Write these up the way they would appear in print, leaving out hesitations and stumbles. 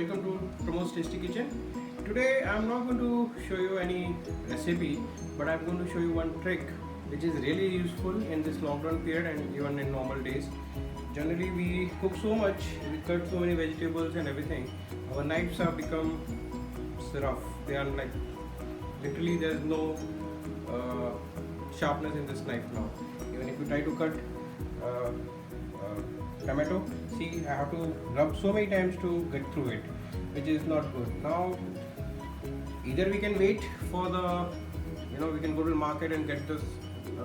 welcome to Pramod's Tasty Kitchen. Today I'm not going to show you any recipe, but I'm going to show you one trick which is really useful in this lockdown period and even in normal days. Generally we cook so much, we cut so many vegetables and everything. Our knives have become rough. They are like literally there's no sharpness in this knife now. Even if you try to cut tomato, see I have to rub so many times to get through it, which is not good. Now either we can wait for the we can go to the market and get this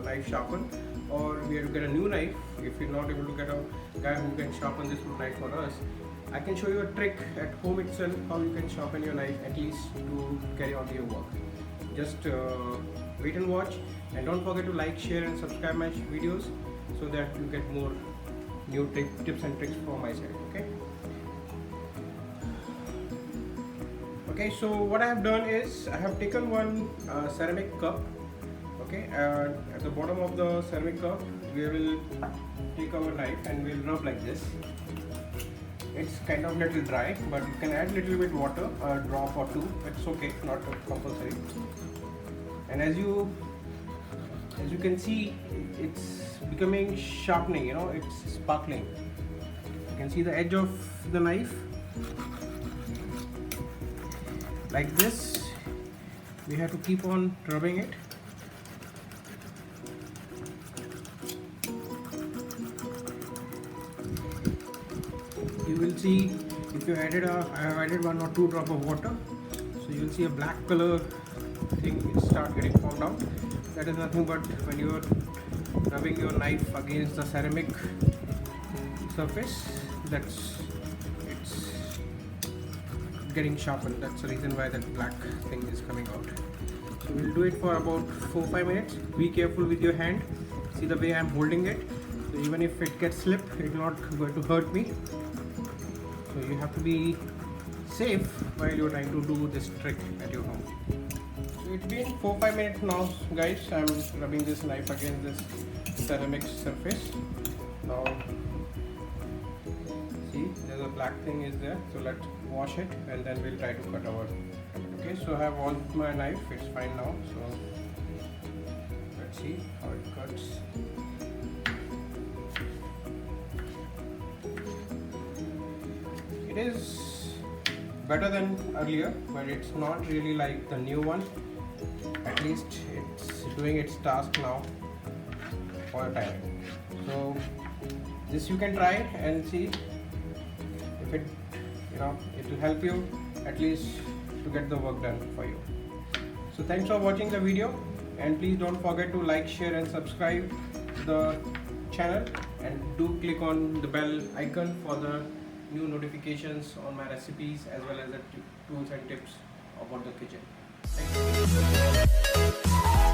knife sharpened, or we have to get a new knife. If we're not able to get a guy who can sharpen this knife for us, I can show you a trick at home itself how you can sharpen your knife at least to carry on your work. Just wait and watch, and don't forget to like, share and subscribe my videos so that you get more new tips and tricks from my side. Okay, so what I have done is I have taken one ceramic cup. Okay, and at the bottom of the ceramic cup we will take our knife and we'll rub like this. It's kind of little dry, but you can add little bit water, a drop or two. It's okay, not compulsory. And as you can see, it's becoming sharpening. It's sparkling. You can see the edge of the knife like this. We have to keep on rubbing it. You will see if you I have added 1 or 2 drops of water, so you will see a black color thing start getting formed out. That is nothing but when you are rubbing your knife against the ceramic surface, it's getting sharpened. That's the reason why that black thing is coming out. So we'll do it for about 4-5 minutes. Be careful with your hand. See the way I'm holding it. So even if it gets slipped, it's not going to hurt me. So you have to be safe while you're trying to do this trick at your home. So it's been 4-5 minutes now, guys. I'm rubbing this knife against this ceramic surface. Now see, there's a black thing is there. So let's wash it and then we'll try to cut our. Okay, so I have washed my knife. It's fine now. So let's see how it cuts. It is better than earlier, but it's not really like the new one. At least it's doing its task now for a time. So this you can try and see if it it will help you at least to get the work done for you. So thanks for watching the video, and please don't forget to like, share and subscribe to the channel, and do click on the bell icon for the new notifications on my recipes as well as the tools and tips about the kitchen. Thank you.